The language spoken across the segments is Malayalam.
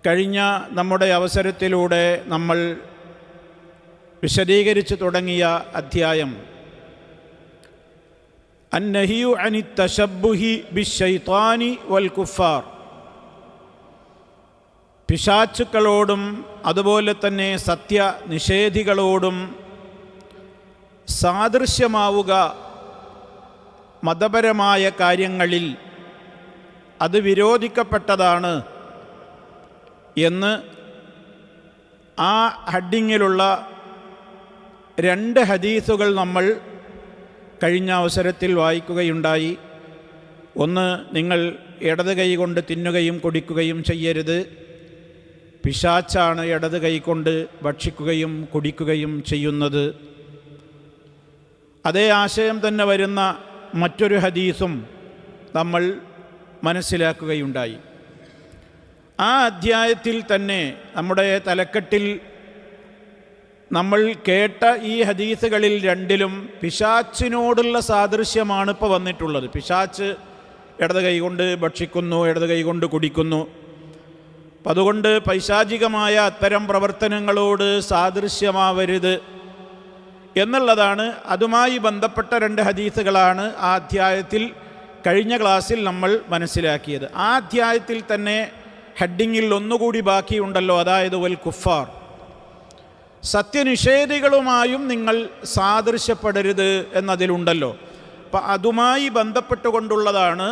കഴിഞ്ഞ നമ്മുടെ അവസരത്തിലൂടെ നമ്മൾ വിശദീകരിച്ചു തുടങ്ങിയ അധ്യായം അന്നഹിയു അനി തശബ്ബുഹി ബിശ്ശൈത്വാനി വൽ കുഫാർ, പിശാചുക്കളോടും അതുപോലെ തന്നെ സത്യനിഷേധികളോടും സാദൃശ്യമാവുക മതപരമായ കാര്യങ്ങളിൽ അത് വിരോധിക്കപ്പെട്ടതാണ് എന്ന് ആ ഹെഡിങ്ങിലുള്ള 2 ഹദീസുകൾ നമ്മൾ കഴിഞ്ഞ അവസരത്തിൽ വായിക്കുകയുണ്ടായി. ഒന്ന്, നിങ്ങൾ ഇടത് കൈ കൊണ്ട് തിന്നുകയും കുടിക്കുകയും ചെയ്യരുത്, പിശാച്ചാണ് ഇടത് കൈ കൊണ്ട് ഭക്ഷിക്കുകയും കുടിക്കുകയും ചെയ്യുന്നത്. അതേ ആശയം തന്നെ വരുന്ന മറ്റൊരു ഹദീസും നമ്മൾ മനസ്സിലാക്കുകയുണ്ടായി. ആ അധ്യായത്തിൽ തന്നെ നമ്മുടെ തലക്കെട്ടിൽ നമ്മൾ കേട്ട ഈ ഹദീസുകളിൽ 2ലും പിശാച്ചിനോടുള്ള സാദൃശ്യമാണ് ഇപ്പോൾ വന്നിട്ടുള്ളത്. പിശാച്ച് ഇടത് കൈ കൊണ്ട് ഭക്ഷിക്കുന്നു, ഇടത് കൈ കൊണ്ട് കുടിക്കുന്നു. അപ്പം അതുകൊണ്ട് പൈശാചികമായ അത്തരം പ്രവർത്തനങ്ങളോട് സാദൃശ്യമാവരുത് എന്നുള്ളതാണ്. അതുമായി ബന്ധപ്പെട്ട 2 ഹദീസുകളാണ് ആ അധ്യായത്തിൽ കഴിഞ്ഞ ക്ലാസ്സിൽ നമ്മൾ മനസ്സിലാക്കിയത്. ആ അധ്യായത്തിൽ തന്നെ ഹെഡിങ്ങിൽ ഒന്നുകൂടി ബാക്കിയുണ്ടല്ലോ, അതായത് വൽ കുഫാർ, സത്യനിഷേധികളുമായും നിങ്ങൾ സാദൃശ്യപ്പെടരുത് എന്നതിലുണ്ടല്ലോ. അപ്പം അതുമായി ബന്ധപ്പെട്ടുകൊണ്ടുള്ളതാണ്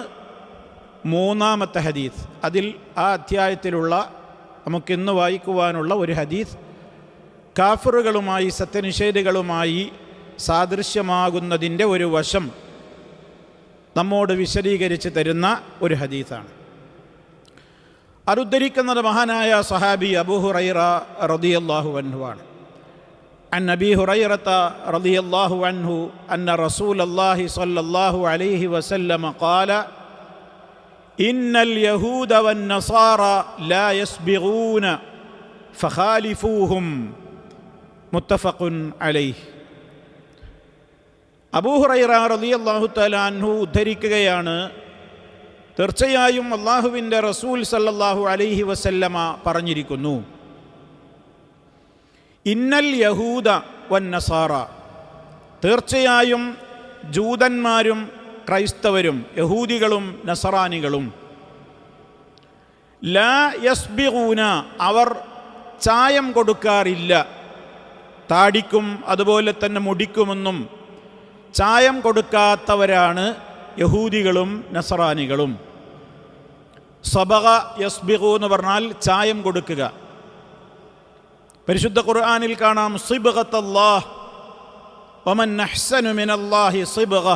3-ാമത്തെ ഹദീസ്. അതിൽ ആ അധ്യായത്തിലുള്ള നമുക്കിന്ന് വായിക്കുവാനുള്ള ഒരു ഹദീസ് കാഫിറുകളുമായി സത്യനിഷേധികളുമായി സാദൃശ്യമാകുന്നതിൻ്റെ ഒരു വശം നമ്മോട് വിശദീകരിച്ച് തരുന്ന ഒരു ഹദീസാണ്. അതുദ്ധരിക്കുന്നത് മഹാനായ സഹാബി അബൂ ഹുറൈറ റളിയല്ലാഹു അൻഹു ആണ്. عن أبي هريرة رضي الله عنه أن رسول الله صلى الله عليه وسلم قال إن اليهود والنصارى لا يسبغون فخالفوهم متفق عليه. അബൂ ഹുറൈറ റളിയല്ലാഹു തആല അൻഹു ഉദ്ധരിക്കുകയാണ്, തീർച്ചയായും അല്ലാഹുവിൻ്റെ റസൂൽ സല്ലല്ലാഹു അലൈഹി വസല്ലമ പറഞ്ഞിരിക്കുന്നു, ഇന്നൽ യഹൂദ വന്നസാറ, തീർച്ചയായും ജൂതന്മാരും ക്രൈസ്തവരും യഹൂദികളും നസറാനികളും, ലാ യസ്ബിഗൂന, അവർ ചായം കൊടുക്കാറില്ല, താടിക്കും അതുപോലെ തന്നെ മുടിക്കുമൊന്നും ചായം കൊടുക്കാത്തവരാണ് യഹൂദികളും നസറാനികളും. സബഗ യസ്ബിഗു എന്ന് പറഞ്ഞാൽ ചായം കൊടുക്കുക. പരിശുദ്ധ ഖുർആനിൽ കാണാം സിബ്ഗത്തല്ലാഹ് വമൻ അഹ്സനു മിനല്ലാഹി സിബ്ഗ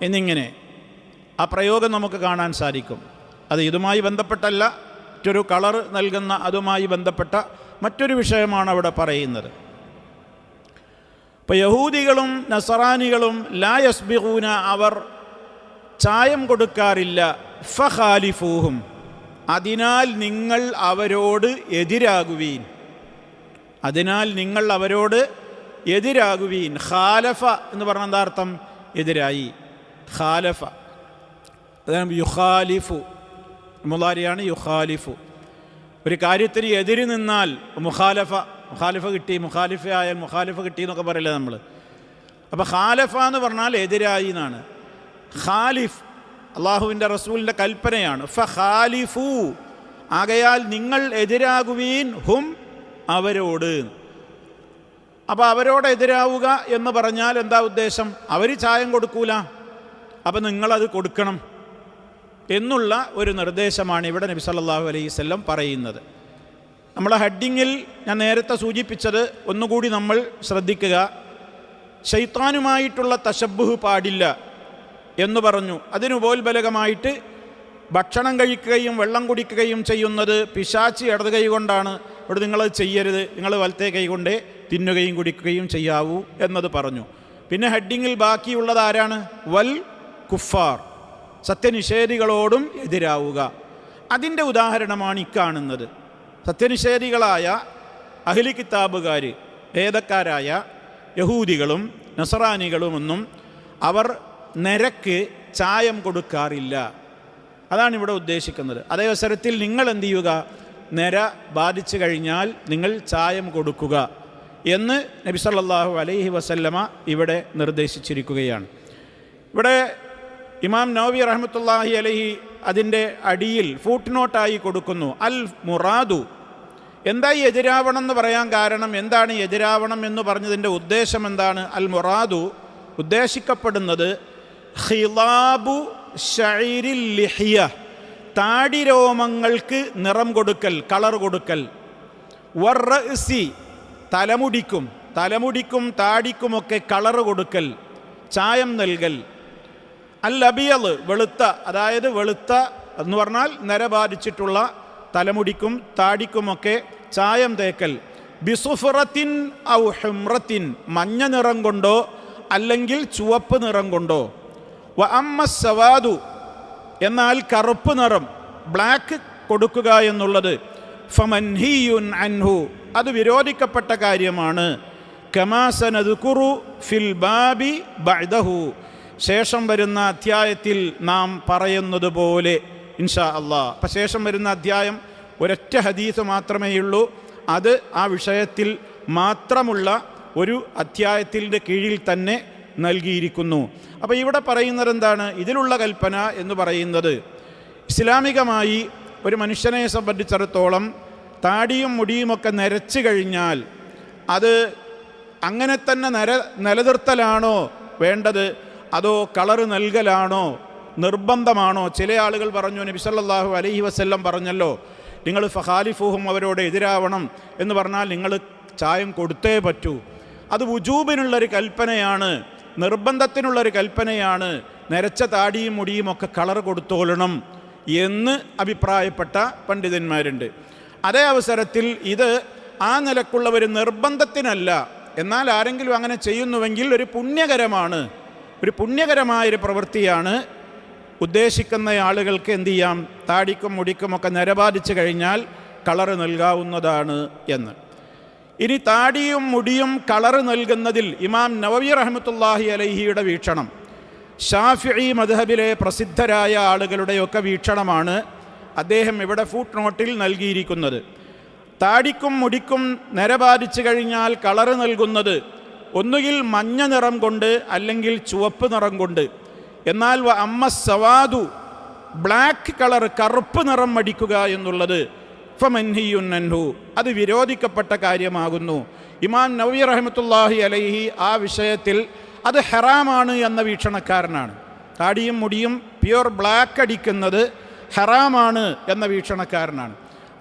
എന്നിങ്ങനെ ആ പ്രയോഗം നമുക്ക് കാണാൻ സാധിക്കും. അത് ഇതുമായി ബന്ധപ്പെട്ടല്ല, മറ്റൊരു കളർ നൽകുന്ന അതുമായി ബന്ധപ്പെട്ട മറ്റൊരു വിഷയമാണ് അവിടെ പറയുന്നത്. ഇപ്പോൾ യഹൂദികളും നസറാനികളും ലാ യസ്ബിഗൂന, അവർ ചായം കൊടുക്കാറില്ല. ഫഖാലിഫൂഹും, അതിനാൽ നിങ്ങൾ അവരോട് എതിരാകുവീൻ, അതിനാൽ നിങ്ങൾ അവരോട് എതിരാകുവീൻ. ഖാലഫ എന്ന് പറഞ്ഞ എന്താ അർത്ഥം? എതിരായി. ഖാലഫ അതാണ് യുഖാലിഫു, മുളാരിയാണ് യുഖാലിഫു. ഒരു കാര്യത്തിന് എതിര് നിന്നാൽ മുഖാലിഫ കിട്ടി, മുഖാലിഫയായാൽ മുഖാലിഫ കിട്ടി എന്നൊക്കെ പറയില്ലേ നമ്മൾ. അപ്പോൾ ഖാലഫ എന്ന് പറഞ്ഞാൽ എതിരായി എന്നാണ്. ഖാലിഫ് അള്ളാഹുവിൻ്റെ റസൂലിൻ്റെ കൽപ്പനയാണ്. ഫഖാലിഫു, ആകയാൽ നിങ്ങൾ എതിരാകുവീൻ, ഹും അവരോട്. അപ്പോൾ അവരോട് എതിരാവുക എന്ന് പറഞ്ഞാൽ എന്താ ഉദ്ദേശം? അവർ ചായം കൊടുക്കൂല, അപ്പം നിങ്ങളത് കൊടുക്കണം എന്നുള്ള ഒരു നിർദ്ദേശമാണ് ഇവിടെ നബി സല്ലല്ലാഹു അലൈഹി വസല്ലം പറയുന്നത്. നമ്മളെ ഹെഡിങ്ങിൽ ഞാൻ നേരത്തെ സൂചിപ്പിച്ചത് ഒന്നുകൂടി നമ്മൾ ശ്രദ്ധിക്കുക. ശൈത്താനുമായിട്ടുള്ള തശബ്ബുഹ് പാടില്ല എന്ന് പറഞ്ഞു. അതിനുപോൽബലകമായിട്ട് ഭക്ഷണം കഴിക്കുകയും വെള്ളം കുടിക്കുകയും ചെയ്യുന്നത് പിശാചി ഇടത് കൈ കൊണ്ടാണ്, ഇവിടെ നിങ്ങളത് ചെയ്യരുത്, നിങ്ങൾ വലത്തെ കൈ കൊണ്ടേ തിന്നുകയും കുടിക്കുകയും ചെയ്യാവൂ എന്നത് പറഞ്ഞു. പിന്നെ ഹെഡിങ്ങിൽ ബാക്കിയുള്ളത് ആരാണ്? വൽ കുഫാർ, സത്യനിഷേധികളോടും എതിരാവുക. അതിൻ്റെ ഉദാഹരണമാണ് ഇക്കാണുന്നത്. സത്യനിഷേധികളായ അഹ്ലി കിതാബുകാർ, വേദക്കാരായ യഹൂദികളും നസറാനികളുമൊന്നും അവർ നിരക്ക് ചായം കൊടുക്കാറില്ല. അതാണ് ഇവിടെ ഉദ്ദേശിക്കുന്നത്. അതേ അവസരത്തിൽ നിങ്ങൾ എന്ത് ചെയ്യുക? നിര ബാധിച്ചു കഴിഞ്ഞാൽ നിങ്ങൾ ചായം കൊടുക്കുക എന്ന് നബി സല്ലല്ലാഹു അലൈഹി വസല്ലമ ഇവിടെ നിർദ്ദേശിച്ചിരിക്കുകയാണ്. ഇവിടെ ഇമാം നവവി റഹ്മത്തുള്ളാഹി അലൈഹി അതിൻ്റെ അടിയിൽ ഫുട് നോട്ടായി കൊടുക്കുന്നു അൽ മുറാദു. എന്താ ഈ എതിരാവണം എന്ന് പറയാൻ കാരണം, എന്താണ് ഈ എതിരാവണം എന്ന് പറഞ്ഞതിൻ്റെ ഉദ്ദേശം എന്താണ്? അൽ മുറാദു ഉദ്ദേശിക്കപ്പെടുന്നത് ഖിലാബു ശഈരിൽ ലിഹിയ, താടിരോമങ്ങൾക്ക് നിറം കൊടുക്കൽ, കളർ കൊടുക്കൽ. വർറഅസി, തലമുടിക്കും താടിക്കുമൊക്കെ കളർ കൊടുക്കൽ, ചായം നൽകൽ. അൽ അബിയദ്, വെളുത്ത, അതായത് വെളുത്ത എന്ന് പറഞ്ഞാൽ നര ബാധിച്ചിട്ടുള്ള തലമുടിക്കും താടിക്കുമൊക്കെ ചായം തേക്കൽ. ബിസുഫറത്തിൻ ഔ ഹുംറത്തിൻ, മഞ്ഞ നിറം കൊണ്ടോ അല്ലെങ്കിൽ ചുവപ്പ് നിറം കൊണ്ടോ. വ അമ്മ സവാദു, എന്നാൽ കറുപ്പ് നിറം, ബ്ലാക്ക് കൊടുക്കുക എന്നുള്ളത് ഫമൻഹിയുൻ അൻഹു, അത് വിരോധിക്കപ്പെട്ട കാര്യമാണ്. കമാ സനദ്കുറു ഫിൽ ബാബി ബഅദഹു, ശേഷം വരുന്ന അധ്യായത്തിൽ നാം പറയുന്നത് പോലെ ഇൻഷാ അല്ലാഹ്. അപ്പം ശേഷം വരുന്ന അധ്യായം ഒരൊറ്റ ഹദീസ് മാത്രമേയുള്ളൂ, അത് ആ വിഷയത്തിൽ മാത്രമുള്ള ഒരു അധ്യായത്തിൻ്റെ കീഴിൽ തന്നെ നൽകിയിരിക്കുന്നു. അപ്പോൾ ഇവിടെ പറയുന്നത് എന്താണ്? ഇതിലുള്ള കൽപ്പന എന്ന് പറയുന്നത് ഇസ്ലാമികമായി ഒരു മനുഷ്യനെ സംബന്ധിച്ചിടത്തോളം താടിയും മുടിയുമൊക്കെ നരച്ചു കഴിഞ്ഞാൽ അത് അങ്ങനെ തന്നെ നിലനിർത്തലാണോ വേണ്ടത്, അതോ കളറ് നൽകലാണോ, നിർബന്ധമാണോ? ചില ആളുകൾ പറഞ്ഞു, നബി സല്ലല്ലാഹു അലൈഹി വസല്ലം പറഞ്ഞല്ലോ, നിങ്ങൾ ഫഖാലിഫുഹും, അവരോട് എതിരാവണം എന്ന് പറഞ്ഞാൽ നിങ്ങൾ ചായം കൊടുത്തേ പറ്റൂ. അത് വുജൂബിനുള്ളൊരു കൽപ്പനയാണ്, നിർബന്ധത്തിനുള്ളൊരു കൽപ്പനയാണ്. നരച്ച താടിയും മുടിയും ഒക്കെ കളർ കൊടുത്തോളണം എന്ന് അഭിപ്രായപ്പെട്ട പണ്ഡിതന്മാരുണ്ട്. അതേ അവസരത്തിൽ ഇത് ആ നിലക്കുള്ള ഒരു നിർബന്ധത്തിനല്ല, എന്നാൽ ആരെങ്കിലും അങ്ങനെ ചെയ്യുന്നുവെങ്കിൽ ഒരു പുണ്യകരമായൊരു പ്രവൃത്തിയാണ്. ഉദ്ദേശിക്കുന്ന ആളുകൾക്ക് എന്ത് ചെയ്യാം? താടിക്കും മുടിക്കുമൊക്കെ നരബാധിച്ചു കഴിഞ്ഞാൽ കളറ് നൽകാവുന്നതാണ് എന്ന്. ഇനി താടിയും മുടിയും കളറ് നൽകുന്നതിൽ ഇമാം നവവി റഹ്മത്തുള്ളാഹി അലൈഹിയുടെ വീക്ഷണം, ഷാഫിഈ മദ്ഹബിലെ പ്രസിദ്ധരായ ആളുകളുടെയൊക്കെ വീക്ഷണമാണ് അദ്ദേഹം ഇവിടെ ഫുട് നോട്ടിൽ നൽകിയിരിക്കുന്നത്. താടിക്കും മുടിക്കും നരബാധിച്ചു കഴിഞ്ഞാൽ കളറ് നൽകുന്നത് ഒന്നുകിൽ മഞ്ഞ നിറം കൊണ്ട് അല്ലെങ്കിൽ ചുവപ്പ് നിറം കൊണ്ട്. എന്നാൽ അമ്മ സവാദു, ബ്ലാക്ക് കളർ, കറുപ്പ് നിറം അടിക്കുക എന്നുള്ളത് ഫമൻഹിയുൻ അൻഹു, അത് വിരോധിക്കപ്പെട്ട കാര്യമാകുന്നു. ഇമാം നവവി റഹ്മത്തുള്ളാഹി അലൈഹി ആ വിഷയത്തിൽ അത് ഹറാമാണ് എന്ന വീക്ഷണക്കാരനാണ്. താടിയും മുടിയും പ്യുവർ ബ്ലാക്ക് അടിക്കുന്നത് ഹറാമാണ് എന്ന വീക്ഷണക്കാരനാണ്.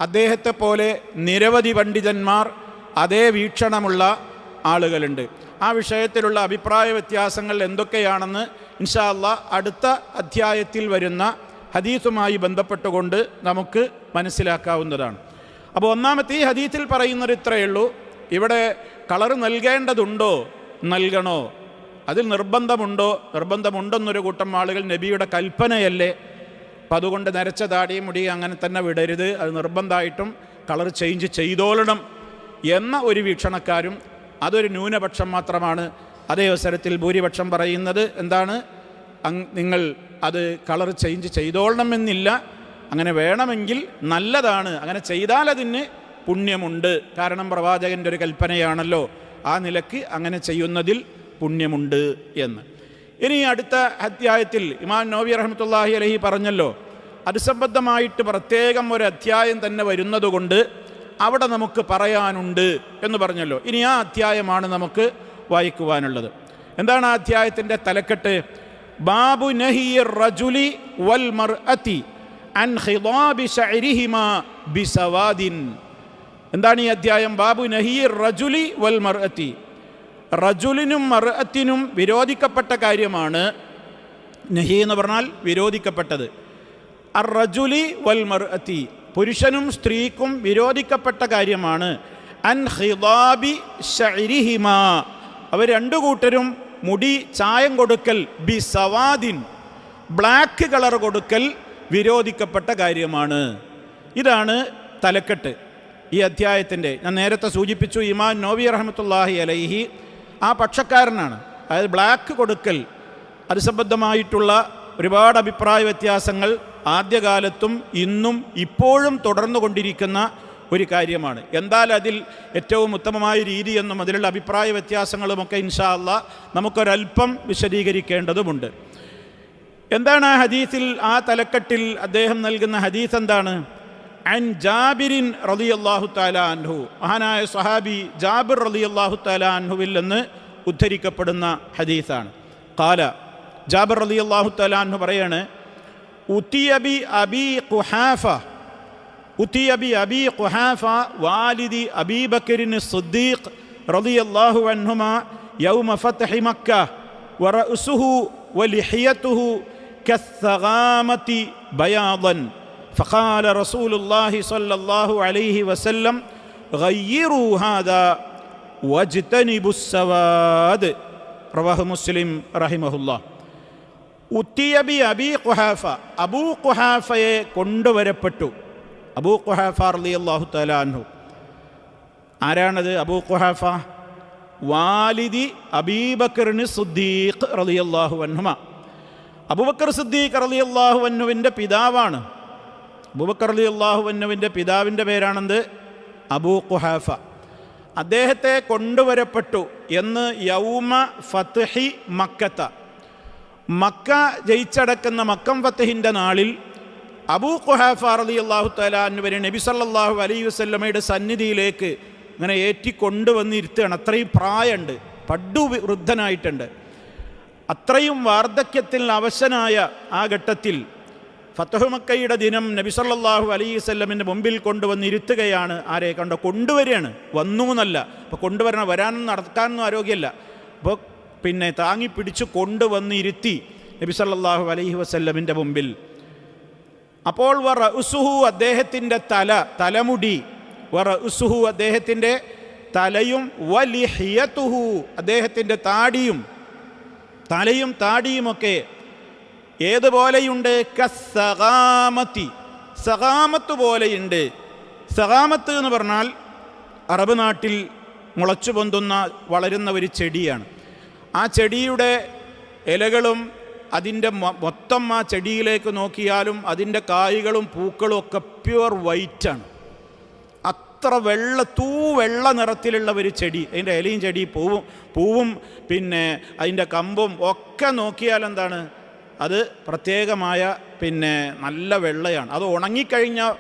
അദ്ദേഹത്തെ പോലെ നിരവധി പണ്ഡിതന്മാർ അതേ വീക്ഷണമുള്ള ആളുകളുണ്ട്. ആ വിഷയത്തിലുള്ള അഭിപ്രായ വ്യത്യാസങ്ങൾ എന്തൊക്കെയാണെന്ന് ഇൻഷാ അല്ലാഹ് അടുത്ത അധ്യായത്തിൽ വരുന്ന ഹദീസുമായി ബന്ധപ്പെട്ടുകൊണ്ട് നമുക്ക് മനസ്സിലാക്കാവുന്നതാണ്. അപ്പോൾ ഒന്നാമത്തെ ഈ ഹദീസിൽ പറയുന്നത് ഇത്രയേ ഉള്ളൂ, ഇവിടെ കളർ നൽകേണ്ടതുണ്ടോ, നൽകണോ, അതിൽ നിർബന്ധമുണ്ടെന്നൊരു കൂട്ടം ആളുകൾ നബിയുടെ കൽപ്പനയല്ലേ, അപ്പം അതുകൊണ്ട് നരച്ച താടിയും മുടി അങ്ങനെ തന്നെ വിടരുത്, അത് നിർബന്ധമായിട്ടും കളർ ചേഞ്ച് ചെയ്തോളണം എന്ന ഒരു വീക്ഷണക്കാരും അതൊരു ന്യൂനപക്ഷം മാത്രമാണ്. അതേ അവസരത്തിൽ ഭൂരിപക്ഷം പറയുന്നത് എന്താണ്? നിങ്ങൾ അത് കളർ ചേഞ്ച് ചെയ്തോളണമെന്നില്ല, അങ്ങനെ വേണമെങ്കിൽ നല്ലതാണ്, അങ്ങനെ ചെയ്താൽ അതിന് പുണ്യമുണ്ട്, കാരണം പ്രവാചകൻ്റെ ഒരു കൽപ്പനയാണല്ലോ, ആ നിലക്ക് അങ്ങനെ ചെയ്യുന്നതിൽ പുണ്യമുണ്ട് എന്ന്. ഇനി അടുത്ത അധ്യായത്തിൽ ഇമാം നവവി റഹ്മത്തുള്ളാഹി അലൈഹി പറഞ്ഞല്ലോ, അത് സംബന്ധമായിട്ട് പ്രത്യേകം ഒരു അധ്യായം തന്നെ വരുന്നതുകൊണ്ട് അവിടെ നമുക്ക് പറയാനുണ്ട് എന്ന് പറഞ്ഞല്ലോ. ഇനി ആ അധ്യായമാണ് നമുക്ക് വായിക്കുവാനുള്ളത്. എന്താണ് ആ അധ്യായത്തിൻ്റെ തലക്കെട്ട്? ബാബു നഹിയിർ റജുലി വൽ മർഅതി അൻ ഖിദാബി ശഅരിഹിമാ ബിസവാദിൻ. എന്താണ് ഈ അധ്യായം? ബാബു നഹിയിർ റജുലി വൽ മർഅതി, റജുലിനും മർഅത്തിനും വിരോധിക്കപ്പെട്ട കാര്യമാണ്. നഹി എന്ന് പറഞ്ഞാൽ വിരോധിക്കപ്പെട്ടത്. അർ റജുലി വൽ മർഅതി, പുരുഷനും സ്ത്രീക്കും വിരോധിക്കപ്പെട്ട കാര്യമാണ്. അൻ ഖിദാബി ശഅരിഹിമാ, അവർ രണ്ടു കൂട്ടരും മുടി ചായം കൊടുക്കൽ, ബി സവാദിൻ, ബ്ലാക്ക് കളർ കൊടുക്കൽ വിരോധിക്കപ്പെട്ട കാര്യമാണ്. ഇതാണ് തലക്കെട്ട് ഈ അധ്യായത്തിൻ്റെ. ഞാൻ നേരത്തെ സൂചിപ്പിച്ചു, ഇമാം നവവി റഹ്മത്തുള്ളാഹി അലൈഹി ആ പക്ഷക്കാരനാണ്. അതായത് ബ്ലാക്ക് കൊടുക്കൽ അത് സംബന്ധമായിട്ടുള്ള ഒരുപാട് അഭിപ്രായ വ്യത്യാസങ്ങൾ ആദ്യകാലത്തും ഇന്നും ഇപ്പോഴും തുടർന്നുകൊണ്ടിരിക്കുന്ന ഒരു കാര്യമാണ്. എന്നാൽ അതിൽ ഏറ്റവും ഉത്തമമായ രീതിയെന്നും അതിലുള്ള അഭിപ്രായ വ്യത്യാസങ്ങളുമൊക്കെ ഇൻഷാ അല്ലാഹ് നമുക്കൊരൽപ്പം വിശദീകരിക്കേണ്ടതുമുണ്ട്. എന്താണ് ആ ഹദീസിൽ, ആ തലക്കെട്ടിൽ അദ്ദേഹം നൽകുന്ന ഹദീസ് എന്താണ്? അൻ ജാബിരിൻ റളിയല്ലാഹു തആല അൻഹു, മഹാനായ സ്വഹാബി ജാബിർ റളിയല്ലാഹു തആല അൻഹുവിൽ നിന്ന് ഉദ്ധരിക്കപ്പെടുന്ന ഹദീസാണ്. ഖാല, ജാബിർ റളിയല്ലാഹു തആല അൻഹു പറയാണ്, ഉതിയ ബി അബി ഖുഹാഫ വാലിദി അബീ ബക്കറിൻ സിദ്ദീഖ് റളിയല്ലാഹു അൻഹുമാ യൗമ ഫത്ഹി മക്ക വറഅസുഹു വലിഹിയതുഹു കസ്സഗാമതി ബയാദൻ ഫഖാല റസൂലുള്ളാഹി സ്വല്ലല്ലാഹു അലൈഹി വസല്ലം ഗയ്യിറൂ ഹാദാ വജ്തനിബുസ് സവാദ്. റവാഹു മുസ്ലിം റഹിമഹുല്ലാഹ്. ഉത്തിയ ബി അബീ ഖുഹാഫ, അബൂ ഖുഹാഫയെ കൊണ്ടുവരപ്പെട്ടു. അബൂ ഖുഹാഫ റളിയല്ലാഹു തആല അൻഹു ആരാണത്? അബൂ ഖുഹാഫ വാലിദി അബീ ബക്കറിൻ സിദ്ദീഖ് റളിയല്ലാഹു അൻഹുമാ, അബൂബക്കർ സിദ്ദീഖ് റളിയല്ലാഹു അൻഹുവിൻ്റെ പിതാവാണ്. അബൂബക്കർ റളിയല്ലാഹു അൻഹുവിൻ്റെ പിതാവിൻ്റെ പേരാണെന്ത്? അബൂ ഖുഹാഫ. അദ്ദേഹത്തെ കൊണ്ടുവരപ്പെട്ടു എന്ന് യൗമ ഫത്ഹി മക്കത്ത, മക്ക ജയിച്ചടക്കുന്ന മക്കം ഫത്ഹിൻ്റെ നാളിൽ അബൂ ഖുഹാഫ റളിയല്ലാഹു തആല അൻഹുവിനെ നബി സല്ലല്ലാഹു അലൈഹി വസല്ലമയുടെ സന്നിധിയിലേക്ക് ഇങ്ങനെ ഏറ്റിക്കൊണ്ടുവന്നിരുത്തുകയാണ്. അത്രയും പ്രായമുണ്ട്, പടു വൃദ്ധനായിട്ടുണ്ട്. അത്രയും വാർദ്ധക്യത്തിൽ അവശനായ ആ ഘട്ടത്തിൽ ഫത്ഹു മക്കയുടെ ദിനം നബി സല്ലല്ലാഹു അലൈഹി വസല്ലമിൻ്റെ മുമ്പിൽ കൊണ്ടുവന്നിരുത്തുകയാണ്. ആരെ കൊണ്ടുവരികയാണ്, വന്നു എന്നല്ല. അപ്പോൾ കൊണ്ടുവരണം, വരാനും നടക്കാനൊന്നും ആരോഗ്യമല്ല. അപ്പോൾ പിന്നെ താങ്ങി പിടിച്ച് കൊണ്ടുവന്നിരുത്തി നബി സല്ലല്ലാഹു അലൈഹി വസല്ലമിൻ്റെ മുമ്പിൽ. അപ്പോൾ വറഉസുഹു, അദ്ദേഹത്തിൻ്റെ തലമുടി, വറഉസുഹു അദ്ദേഹത്തിൻ്റെ തലയും, വലിഹിയതുഹു അദ്ദേഹത്തിൻ്റെ തലയും താടിയുമൊക്കെ ഏതുപോലെയുണ്ട്? കസ്സഗാമതി, സഗാമത്ത് പോലെയുണ്ട്. സഗാമത്ത് എന്ന് പറഞ്ഞാൽ അറബ് നാട്ടിൽ മുളച്ചു പൊന്തുന്ന വളരുന്ന ഒരു ചെടിയാണ്. ആ ചെടിയുടെ ഇലകളും അതിൻ്റെ മൊത്തം ആ ചെടിയിലേക്ക് നോക്കിയാലും അതിൻ്റെ കായ്കളും പൂക്കളും ഒക്കെ പ്യുവർ വൈറ്റാണ്. അത്ര വെള്ള നിറത്തിലുള്ള ഒരു ചെടി. അതിൻ്റെ ഇലയും ചെടി പൂവും പിന്നെ അതിൻ്റെ കമ്പും ഒക്കെ നോക്കിയാൽ എന്താണ്, അത് പ്രത്യേകമായ പിന്നെ നല്ല വെള്ളയാണ്. അത് ഉണങ്ങിക്കഴിഞ്ഞാൽ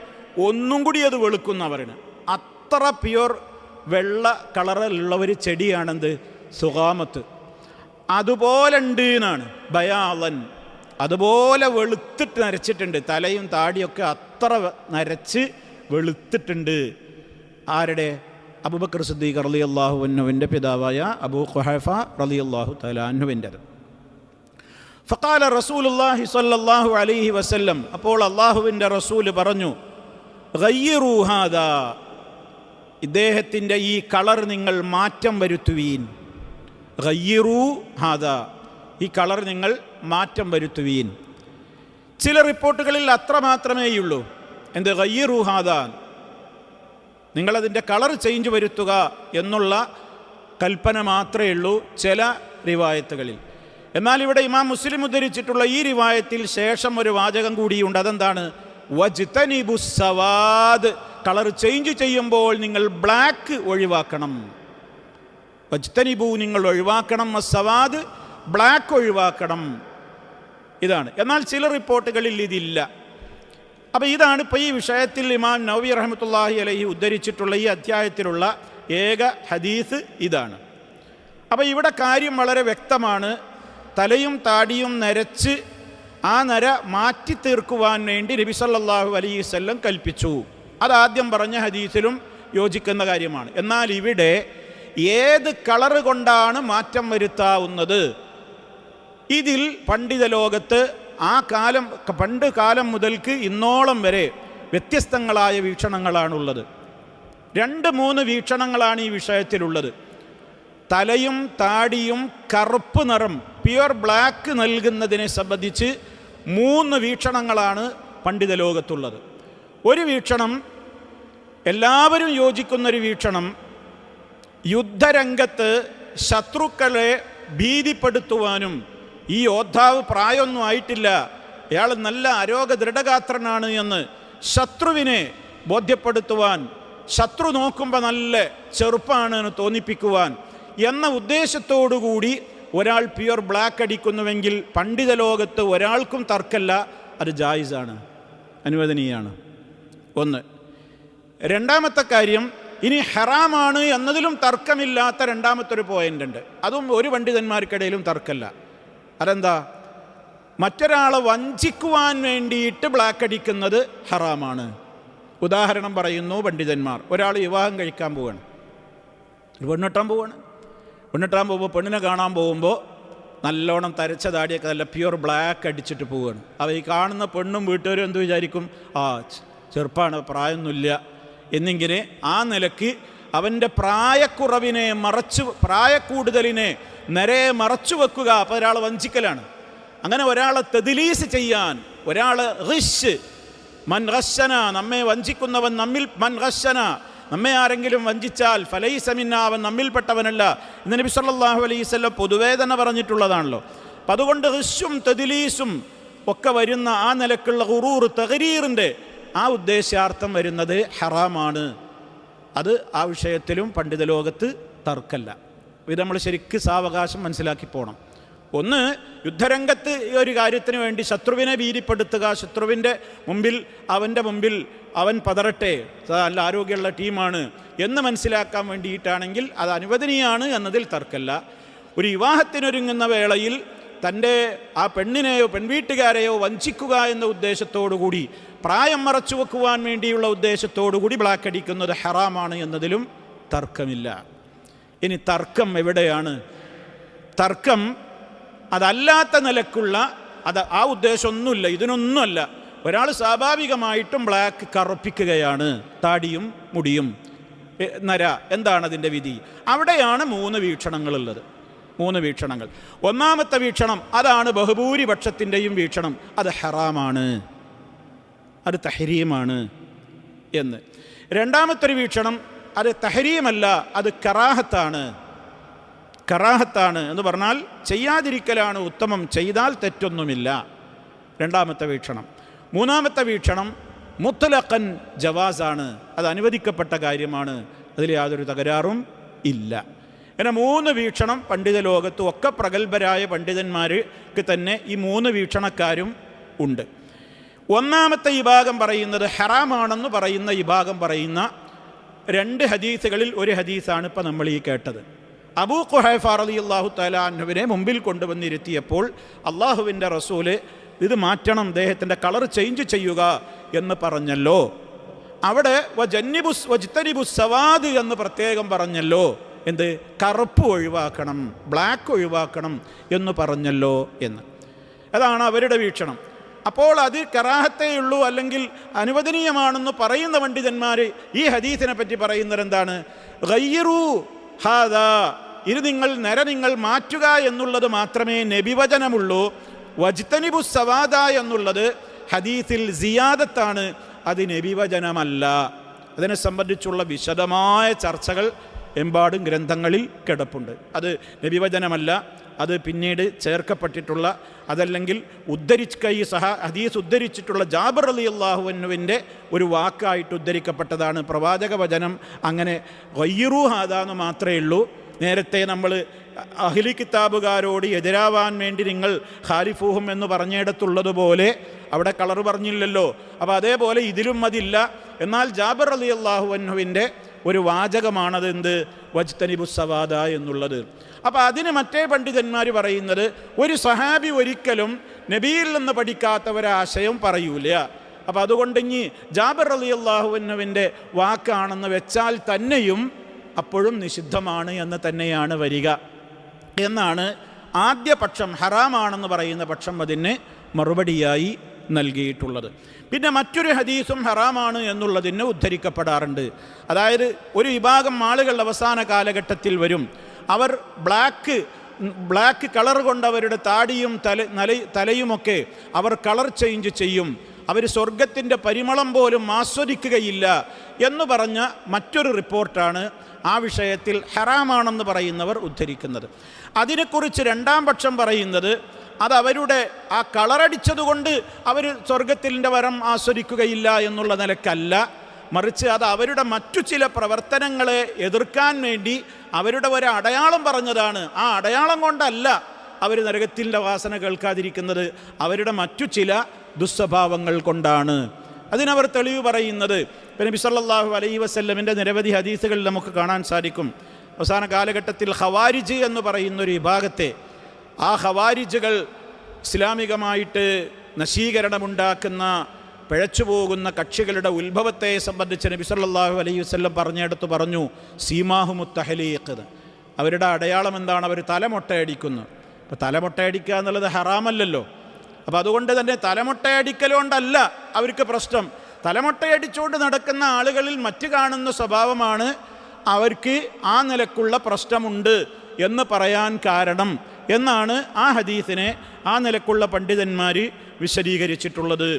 ഒന്നും കൂടി അത് വെളുക്കുന്ന പറയുന്നത്. അത്ര പ്യുവർ വെള്ള കളറിലുള്ള ഒരു ചെടിയാണെന്ത്? സുഗാമത്ത്. അതുപോലെ ഉണ്ട് എന്നാണ്. ബയാളൻ, അതുപോലെ വെളുത്തിട്ട് നരച്ചിട്ടുണ്ട്. തലയും താടിയൊക്കെ അത്ര നരച്ച് വെളുത്തിട്ടുണ്ട്. ആരുടെ? അബൂബക്കർ സിദ്ദീഖ് റളിയല്ലാഹു അൻഹുവിൻ്റെ പിതാവായ അബൂ ഖുഹാഫ റളിയല്ലാഹു തആല അൻഹുവിൻ്റെത്. ഫഖാല റസൂലുള്ളാഹി സ്വല്ലല്ലാഹു അലൈഹി വസല്ലം, അപ്പോൾ അള്ളാഹുവിൻ്റെ റസൂല് പറഞ്ഞു, ഗയ്യിറൂ ഹാദാ, ഇദ്ദേഹത്തിൻ്റെ ഈ കളർ നിങ്ങൾ മാറ്റം വരുത്തുവീൻ. ഗയ്യിറൂ ഹാദാ, ഈ കളർ നിങ്ങൾ മാറ്റം വരുത്തുവീൻ. ചില റിപ്പോർട്ടുകളിൽ അത്ര മാത്രമേയുള്ളൂ. എന്ത്? ഗയ്യിറൂ ഹാദാ, നിങ്ങളതിൻ്റെ കളർ ചേഞ്ച് വരുത്തുക എന്നുള്ള കൽപ്പന മാത്രമേ ഉള്ളൂ ചില റിവായത്തുകളിൽ. എന്നാൽ ഇവിടെ ഇമാം മുസ്ലിം ഉദ്ധരിച്ചിട്ടുള്ള ഈ റിവായത്തിൽ ശേഷം ഒരു വാചകം കൂടിയുണ്ട്. അതെന്താണ്? വജ്തനിബുസ് സവാദ്, കളർ ചേഞ്ച് ചെയ്യുമ്പോൾ നിങ്ങൾ ബ്ലാക്ക് ഒഴിവാക്കണം. വജ്തനിബു, നിങ്ങൾ ഒഴിവാക്കണം, സവാദ് ബ്ലാക്ക് ഒഴിവാക്കണം. ഇതാണ്. എന്നാൽ ചില റിപ്പോർട്ടുകളിൽ ഇതില്ല. അപ്പോൾ ഇതാണ് ഇപ്പോൾ ഈ വിഷയത്തിൽ ഇമാം നവവി റഹ്മത്തുള്ളാഹി അലൈഹി ഉദ്ധരിച്ചിട്ടുള്ള ഈ അധ്യായത്തിലുള്ള ഏക ഹദീസ് ഇതാണ്. അപ്പോൾ ഇവിടെ കാര്യം വളരെ വ്യക്തമാണ്. തലയും താടിയും നരച്ച് ആ നര മാറ്റി തീർക്കുവാൻ വേണ്ടി നബി സല്ലല്ലാഹു അലൈഹി വസല്ലം കൽപ്പിച്ചു. അതാദ്യം പറഞ്ഞ ഹദീസിലും യോജിക്കുന്ന കാര്യമാണ്. എന്നാൽ ഇവിടെ ഏത് കളറ് കൊണ്ടാണ് മാറ്റം വരുത്താവുന്നത്? ഇതിൽ പണ്ഡിത ലോകത്ത് പണ്ട് കാലം മുതൽക്ക് ഇന്നോളം വരെ വ്യത്യസ്തങ്ങളായ വീക്ഷണങ്ങളാണുള്ളത്. 2-3 വീക്ഷണങ്ങളാണ് ഈ വിഷയത്തിലുള്ളത്. തലയും താടിയും കറുപ്പ് നിറം, പ്യുവർ ബ്ലാക്ക് നൽകുന്നതിനെ സംബന്ധിച്ച് 3 വീക്ഷണങ്ങളാണ് പണ്ഡിത ലോകത്തുള്ളത്. ഒരു വീക്ഷണം, എല്ലാവരും യോജിക്കുന്നൊരു വീക്ഷണം, യുദ്ധരംഗത്ത് ശത്രുക്കളെ ഭീതിപ്പെടുത്തുവാനും ഈ യോദ്ധാവ് പ്രായമൊന്നും ആയിട്ടില്ല, അയാൾ നല്ല ആരോഗ്യ ദൃഢഗാത്രനാണ് എന്ന് ശത്രുവിനെ ബോധ്യപ്പെടുത്തുവാൻ, ശത്രു നോക്കുമ്പോൾ നല്ല ചെറുപ്പാണ് എന്ന് തോന്നിപ്പിക്കുവാൻ എന്ന ഉദ്ദേശത്തോടുകൂടി ഒരാൾ പ്യുവർ ബ്ലാക്ക് അടിക്കുന്നുവെങ്കിൽ പണ്ഡിത ലോകത്ത് ഒരാൾക്കും തർക്കമല്ല, അത് ജായിസാണ്, അനുവദനീയാണ്. ഒന്ന്. രണ്ടാമത്തെ കാര്യം, ഇനി ഹറാമാണ് എന്നതിലും തർക്കമില്ലാത്ത രണ്ടാമത്തൊരു പോയിൻ്റ് ഉണ്ട്. അതും ഒരു പണ്ഡിതന്മാർക്കിടയിലും തർക്കമല്ല. അതെന്താ? മറ്റൊരാളെ വഞ്ചിക്കുവാൻ വേണ്ടിയിട്ട് ബ്ലാക്ക് അടിക്കുന്നത് ഹറാമാണ്. ഉദാഹരണം പറയുന്നു പണ്ഡിതന്മാർ. ഒരാൾ വിവാഹം കഴിക്കാൻ പോവുകയാണ്, ഒരു പെണ്ണെട്ടാൻ പോവുകയാണ്. പെണ്ണെട്ടാൻ പോകുമ്പോൾ പെണ്ണിനെ കാണാൻ പോകുമ്പോൾ നല്ലോണം തരച്ച താടിയൊക്കെ നല്ല പ്യുവർ ബ്ലാക്ക് അടിച്ചിട്ട് പോവുകയാണ്. ഈ കാണുന്ന പെണ്ണും വീട്ടുകാരും എന്ത് വിചാരിക്കും? ചെറുപ്പമാണ്, പ്രായമൊന്നുമില്ല എന്നിങ്ങനെ ആ നിലയ്ക്ക് അവൻ്റെ പ്രായക്കുറവിനെ പ്രായക്കൂടുതലിനെ നിറയെ മറച്ചു വെക്കുക. അപ്പോൾ ഒരാൾ വഞ്ചിക്കലാണ്. അങ്ങനെ ഒരാളെ തദ്ലീസ് ചെയ്യാൻ, ഒരാളെ ഖിശ്, മൻ ഖശന, നമ്മെ വഞ്ചിക്കുന്നവൻ നമ്മിൽ, മൻ ഖശന, നമ്മെ ആരെങ്കിലും വഞ്ചിച്ചാൽ ഫലൈസ മിന്നാ, അവൻ നമ്മിൽപ്പെട്ടവനല്ല എന്ന് നബി സല്ലല്ലാഹു അലൈഹി വസല്ലം പൊതുവേ തന്നെ പറഞ്ഞിട്ടുള്ളതാണല്ലോ. അപ്പം അതുകൊണ്ട് ഖിശും തദ്ലീസും ഒക്കെ വരുന്ന ആ നിലക്കുള്ള ഖുറൂർ, തഗ്രീറിൻ്റെ ആ ഉദ്ദേശ്യാർത്ഥം വരുന്നത് ഹറാമാണ്. അത് ആ വിഷയത്തിലും പണ്ഡിത ലോകത്ത് തർക്കമല്ല. ഇത് നമ്മൾ ശരിക്ക് സാവകാശം മനസ്സിലാക്കി പോകണം. ഒന്ന്, യുദ്ധരംഗത്ത് ഈ ഒരു കാര്യത്തിന് വേണ്ടി ശത്രുവിനെ ഭീതിപ്പെടുത്തുക, ശത്രുവിൻ്റെ മുമ്പിൽ, അവൻ്റെ മുമ്പിൽ അവൻ പതറട്ടെ, നല്ല ആരോഗ്യമുള്ള ടീമാണ് എന്ന് മനസ്സിലാക്കാൻ വേണ്ടിയിട്ടാണെങ്കിൽ അത് അനുവദനീയാണ് എന്നതിൽ തർക്കമല്ല. ഒരു വിവാഹത്തിനൊരുങ്ങുന്ന വേളയിൽ തൻ്റെ ആ പെണ്ണിനെയോ പെൺവീട്ടുകാരെയോ വഞ്ചിക്കുക എന്ന ഉദ്ദേശത്തോടുകൂടി, പ്രായം മറച്ചു വെക്കുവാൻ വേണ്ടിയുള്ള ഉദ്ദേശത്തോടുകൂടി ബ്ലാക്ക് അടിക്കുന്നത് ഹറാമാണ് എന്നതിലും തർക്കമില്ല. ഇനി തർക്കം എവിടെയാണ്? തർക്കം അതല്ലാത്ത നിലക്കുള്ള, ആ ഉദ്ദേശമൊന്നുമില്ല, ഇതിനൊന്നുമല്ല. ഒരാൾ സ്വാഭാവികമായിട്ടും ബ്ലാക്ക് കറുപ്പിക്കുകയാണ്, താടിയും മുടിയും നര, എന്താണ് അതിൻ്റെ വിധി? അവിടെയാണ് 3 വീക്ഷണങ്ങളുള്ളത്. 3 വീക്ഷണങ്ങൾ. ഒന്നാമത്തെ വീക്ഷണം, അതാണ് ബഹുഭൂരിപക്ഷത്തിൻ്റെയും വീക്ഷണം, അത് ഹറാമാണ്, അത് തഹരീമാണ് എന്ന്. രണ്ടാമത്തൊരു വീക്ഷണം, അത് തഹരീമല്ല, അത് കറാഹത്താണ്. കറാഹത്താണ് എന്ന് പറഞ്ഞാൽ ചെയ്യാതിരിക്കലാണ് ഉത്തമം, ചെയ്താൽ തെറ്റൊന്നുമില്ല. രണ്ടാമത്തെ വീക്ഷണം. മൂന്നാമത്തെ വീക്ഷണം, മുത്ലഖൻ ജവാസാണ്, അത് അനുവദിക്കപ്പെട്ട കാര്യമാണ്, അതിൽ യാതൊരു തകരാറും ഇല്ല. അങ്ങനെ 3 വീക്ഷണം പണ്ഡിത ലോകത്തും ഒക്കെ പ്രഗത്ഭരായ പണ്ഡിതന്മാർക്ക് തന്നെ ഈ 3 വീക്ഷണക്കാരും ഉണ്ട്. ഒന്നാമത്തെ വിഭാഗം പറയുന്നത്, ഹറാമാണെന്ന് പറയുന്ന വിഭാഗം പറയുന്ന 2 ഹദീസുകളിൽ ഒരു ഹദീസാണ് ഇപ്പം നമ്മൾ ഈ കേട്ടത്. അബൂ ഖുഹൈഫ റളിയല്ലാഹു തആല അൻഹുവിനെ മുമ്പിൽ കൊണ്ടുവന്നിരുത്തിയപ്പോൾ അള്ളാഹുവിൻ്റെ റസൂല് ഇത് മാറ്റണം, അദ്ദേഹത്തിൻ്റെ കളർ ചേഞ്ച് ചെയ്യുക എന്ന് പറഞ്ഞല്ലോ. അവിടെ വജ്തനിബുസ് സവാദ് എന്ന് പ്രത്യേകം പറഞ്ഞല്ലോ. എന്ത്? കറുപ്പ് ഒഴിവാക്കണം, ബ്ലാക്ക് ഒഴിവാക്കണം എന്ന് പറഞ്ഞല്ലോ എന്ന്. അതാണ് അവരുടെ വീക്ഷണം. അപ്പോൾ അത് കറാഹത്തേയുള്ളൂ, അല്ലെങ്കിൽ അനുവദനീയമാണെന്ന് പറയുന്ന പണ്ഡിതന്മാർ ഈ ഹദീസിനെ പറ്റി പറയുന്നത് എന്താണ്? ഗയ്യിറൂ ഹാദാ, ഇത് നിങ്ങൾ മാറ്റുക എന്നുള്ളത് മാത്രമേ നബിവചനമുള്ളൂ. വജ്തനിബുസ് സവാദ എന്നുള്ളത് ഹദീസിൽ സിയാദത്താണ്, അത് നബിവചനമല്ല. അതിനെ സംബന്ധിച്ചുള്ള വിശദമായ ചർച്ചകൾ എമ്പാടും ഗ്രന്ഥങ്ങളിൽ കിടപ്പുണ്ട്. അത് നബിവചനമല്ല, അത് പിന്നീട് ചേർക്കപ്പെട്ടിട്ടുള്ള, അതല്ലെങ്കിൽ ഹദീസ് ഉദ്ധരിച്ചിട്ടുള്ള ജാബിർ റളിയല്ലാഹു അൻഹുവിൻ്റെ ഒരു വാക്കായിട്ട് ഉദ്ധരിക്കപ്പെട്ടതാണ്. പ്രവാചക വചനം അങ്ങനെ ഗയ്യിറൂ ഹാദാ എന്ന് മാത്രമേ ഉള്ളൂ. നേരത്തെ നമ്മൾ അഹ്ലി കിതാബുകാരോട് എതിരാവാൻ വേണ്ടി നിങ്ങൾ ഖാലിഫൂഹും എന്ന് പറഞ്ഞിടത്തുള്ളതുപോലെ അവിടെ കളർ പറഞ്ഞില്ലല്ലോ. അപ്പോൾ അതേപോലെ ഇതിലും അതില്ല. എന്നാൽ ജാബിർ റളിയല്ലാഹു അൻഹുവിൻ്റെ ഒരു വാചകമാണത്, എന്ത്? വജ്തനിബുസ് സവാദ എന്നുള്ളത്. അപ്പോൾ അതിന് മറ്റേ പണ്ഡിതന്മാർ പറയുന്നത്, ഒരു സഹാബി ഒരിക്കലും നബിയിൽ നിന്ന് പഠിക്കാത്ത ഒരാശയം പറയൂല. അപ്പോൾ അതുകൊണ്ട് ഇനി ജാബിർ റളിയല്ലാഹു അൻഹുവിൻ്റെ വാക്കാണെന്ന് വെച്ചാൽ തന്നെയും അപ്പോഴും നിഷിദ്ധമാണ് എന്ന് തന്നെയാണ് വരിക എന്നാണ് ആദ്യ പക്ഷം, ഹറാമാണെന്ന് പറയുന്ന പക്ഷം അതിന് മറുപടിയായി നൽകിയിട്ടുള്ളത്. പിന്നെ മറ്റൊരു ഹദീസും ഹറാമാണ് എന്നുള്ളതിന് ഉദ്ധരിക്കപ്പെടാറുണ്ട്. അതായത് ഒരു വിഭാഗം ആളുകൾ അവസാന കാലഘട്ടത്തിൽ വരും, അവർ ബ്ലാക്ക് കളർ കൊണ്ട് അവരുടെ താടിയും തലയുമൊക്കെ അവർ കളർ ചേഞ്ച് ചെയ്യും. അവർ സ്വർഗത്തിൻ്റെ പരിമളം പോലും ആസ്വദിക്കുകയില്ല എന്ന് പറഞ്ഞ മറ്റൊരു റിപ്പോർട്ടാണ് ആ വിഷയത്തിൽ ഹറാമാണെന്ന് പറയുന്നവർ ഉദ്ധരിക്കുന്നത്. അതിനെക്കുറിച്ച് രണ്ടാം പക്ഷം പറയുന്നത് അത് അവരുടെ ആ കളറടിച്ചതുകൊണ്ട് അവർ സ്വർഗത്തിൻ്റെ വരം ആസ്വദിക്കുകയില്ല എന്നുള്ള നിലക്കല്ല, മറിച്ച് അത് അവരുടെ മറ്റു ചില പ്രവർത്തനങ്ങളെ എതിർക്കാൻ വേണ്ടി അവരുടെ ഒരു അടയാളം പറഞ്ഞതാണ്. ആ അടയാളം കൊണ്ടല്ല അവർ നരകത്തിൻ്റെ വാസന കേൾക്കാതിരിക്കുന്നത്, അവരുടെ മറ്റു ചില ദുസ്വഭാവങ്ങൾ കൊണ്ടാണ്. അതിനവർ തെളിവ് പറയുന്നത് നബി സല്ലല്ലാഹു അലൈഹി വസല്ലമിൻ്റെ നിരവധി ഹദീസുകളിൽ നമുക്ക് കാണാൻ സാധിക്കും. അവസാന കാലഘട്ടത്തിൽ ഖവാരിജ് എന്ന് പറയുന്നൊരു വിഭാഗത്തെ, ആ ഖവാരിജുകൾ ഇസ്ലാമികമായിട്ട് നശീകരണമുണ്ടാക്കുന്ന പിഴച്ചുപോകുന്ന കക്ഷികളുടെ ഉത്ഭവത്തെ സംബന്ധിച്ച് നബി സല്ലല്ലാഹു അലൈഹി വസല്ലം പറഞ്ഞെടുത്ത് പറഞ്ഞു, സീമാഹുമുത്ത് തഹ്ലീഖ്, അവരുടെ അടയാളം എന്താണ്? അവർ തലമൊട്ടയടിക്കുന്നു. അപ്പോൾ തലമൊട്ടയടിക്കുക എന്നുള്ളത് ഹറാമല്ലല്ലോ. അപ്പോൾ അതുകൊണ്ട് തന്നെ തലമൊട്ടയടിക്കലുകൊണ്ടല്ല അവർക്ക് പ്രശ്നം. തലമൊട്ടയടിച്ചുകൊണ്ട് നടക്കുന്ന ആളുകളിൽ മറ്റ് കാണുന്ന സ്വഭാവമാണ് അവർക്ക് ആ നിലക്കുള്ള പ്രശ്നമുണ്ട് എന്ന് പറയാൻ കാരണം എന്നാണ് ആ ഹദീസിനെ ആ നിലക്കുള്ള പണ്ഡിതന്മാർ വിശദീകരിച്ചിട്ടുള്ളത്.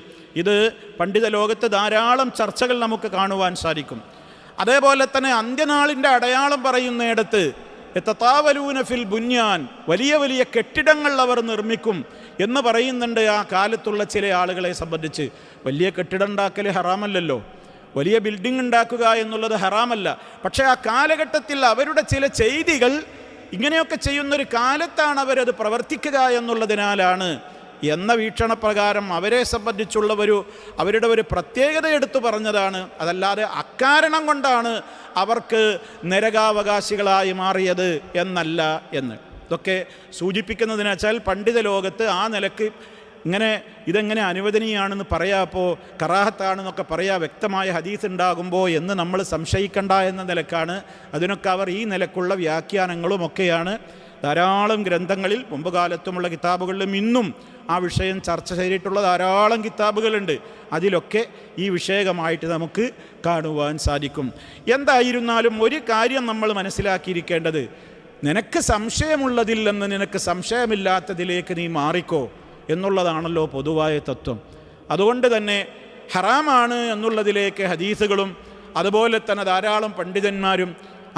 ഇത് പണ്ഡിത ലോകത്ത് ധാരാളം ചർച്ചകൾ നമുക്ക് കാണുവാൻ സാധിക്കും. അതേപോലെ തന്നെ അന്ത്യനാളിൻ്റെ അടയാളം പറയുന്നിടത്ത് യതതാവലൂന ഫിൽ ബുന്യാൻ, വലിയ വലിയ കെട്ടിടങ്ങൾ അവർ നിർമ്മിക്കും എന്ന് പറയുന്നുണ്ട്. ആ കാലത്തുള്ള ചില ആളുകളെ സംബന്ധിച്ച് വലിയ കെട്ടിടം ഉണ്ടാക്കൽ ഹറാമല്ലല്ലോ, വലിയ ബിൽഡിംഗ് ഉണ്ടാക്കുക എന്നുള്ളത് ഹറാമല്ല. പക്ഷേ ആ കാലഘട്ടത്തിൽ അവരുടെ ചില ചെയ്തികൾ ഇങ്ങനെയൊക്കെ ചെയ്യുന്നൊരു കാലത്താണ് അവരത് പ്രവർത്തിക്കുക എന്നുള്ളതിനാലാണ് എന്ന വീക്ഷണപ്രകാരം അവരെ സംബന്ധിച്ചുള്ള അവരുടെ ഒരു പ്രത്യേകത എടുത്തു പറഞ്ഞതാണ്. അതല്ലാതെ അക്കാരണം കൊണ്ടാണ് അവർക്ക് നരകാവകാശികളായി മാറിയത് എന്നല്ല എന്ന്. ഇതൊക്കെ സൂചിപ്പിക്കുന്നതിന് വെച്ചാൽ പണ്ഡിത ലോകത്ത് ആ നിലക്ക് ഇതെങ്ങനെ അനുവദനീയാണെന്ന് പറയാപ്പോൾ കറാഹത്താണെന്നൊക്കെ പറയാ വ്യക്തമായ ഹദീസ് ഉണ്ടാകുമ്പോൾ എന്ന് നമ്മൾ സംശയിക്കണ്ട എന്ന നിലക്കാണ് അതിനൊക്കെ അവർ ഈ നിലക്കുള്ള വ്യാഖ്യാനങ്ങളുമൊക്കെയാണ്. ധാരാളം ഗ്രന്ഥങ്ങളിൽ മുമ്പ് കാലത്തുമുള്ള കിതാബുകളിലും ഇന്നും ആ വിഷയം ചർച്ച ചെയ്തിട്ടുള്ള ധാരാളം കിതാബുകളുണ്ട്. അതിലൊക്കെ ഈ വിഷയകമായിട്ട് നമുക്ക് കാണുവാൻ സാധിക്കും. എന്തായിരുന്നാലും ഒരു കാര്യം നമ്മൾ മനസ്സിലാക്കിയിരിക്കേണ്ടത്, നിനക്ക് സംശയമുള്ളതിൽ നിന്ന് നിനക്ക് സംശയമില്ലാത്തതിലേക്ക് നീ മാറിക്കോ എന്നുള്ളതാണല്ലോ പൊതുവായ തത്വം. അതുകൊണ്ട് തന്നെ ഹറാമാണ് എന്നുള്ളതിലേക്ക് ഹദീസുകളും അതുപോലെ തന്നെ ധാരാളം പണ്ഡിതന്മാരും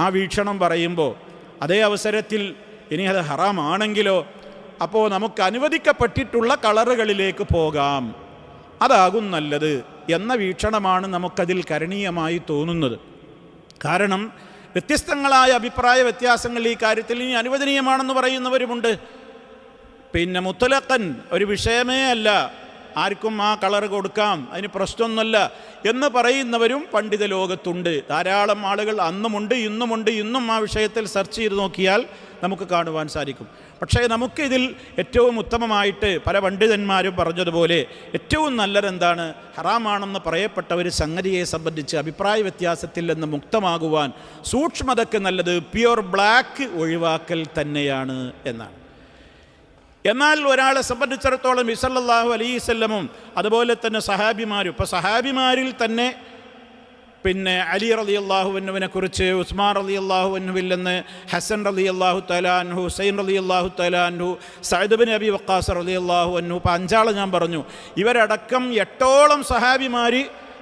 ആ വീക്ഷണം പറയുമ്പോൾ, അതേ അവസരത്തിൽ ഇനി അത് ഹറാമാണെങ്കിലോ അപ്പോൾ നമുക്ക് അനുവദിക്കപ്പെട്ടിട്ടുള്ള കളറുകളിലേക്ക് പോകാം, അതാകും നല്ലത് എന്ന വീക്ഷണമാണ് നമുക്കതിൽ കരണീയമായി തോന്നുന്നത്. കാരണം വ്യത്യസ്തങ്ങളായ അഭിപ്രായ വ്യത്യാസങ്ങൾ ഈ കാര്യത്തിൽ ഇനി അനുവദനീയമാണെന്ന് പറയുന്നവരുമുണ്ട്. പിന്നെ മുത്തലഖൻ ഒരു വിഷയമേ അല്ല, ആർക്കും ആ കളർ കൊടുക്കാം, അതിന് പ്രശ്നമൊന്നുമല്ല എന്ന് പറയുന്നവരും പണ്ഡിത ലോകത്തുണ്ട്. ധാരാളം ആളുകൾ അന്നുമുണ്ട് ഇന്നും ആ വിഷയത്തിൽ സെർച്ച് ചെയ്ത് നോക്കിയാൽ നമുക്ക് കാണുവാൻ സാധിക്കും. പക്ഷേ നമുക്കിതിൽ ഏറ്റവും ഉത്തമമായിട്ട് പല പണ്ഡിതന്മാരും പറഞ്ഞതുപോലെ ഏറ്റവും നല്ലതെന്താണ്? ഹറാമാണെന്ന് പറയപ്പെട്ട ഒരു സംഗതിയെ സംബന്ധിച്ച് അഭിപ്രായ വ്യത്യാസത്തിൽ നിന്ന് മുക്തമാകുവാൻ സൂക്ഷ്മതയ്ക്ക് നല്ലത് പ്യുവർ ബ്ലാക്ക് ഒഴിവാക്കൽ തന്നെയാണ് എന്നാണ്. എന്നാൽ ഒരാളെ സംബന്ധിച്ചിടത്തോളം സല്ലല്ലാഹു അലൈഹി വസല്ലമും അതുപോലെ തന്നെ സഹാബിമാരും, ഇപ്പോൾ സഹാബിമാരിൽ തന്നെ പിന്നെ അലി റളിയല്ലാഹു അൻഹുവിനെ കുറിച്ച്, ഉസ്മാൻ റളിയല്ലാഹു അൻഹുവിൽ നിന്ന് ഹസൻ റളിയല്ലാഹു തആല അൻഹു, ഹുസൈൻ റളിയല്ലാഹു തആല അൻഹു, സഅദ് ഇബ്നു അബി വഖാസ് റളിയല്ലാഹു അൻഹു, ഇപ്പോൾ 5 ആളെ ഞാൻ പറഞ്ഞു. ഇവരടക്കം 8ഓളം സഹാബിമാർ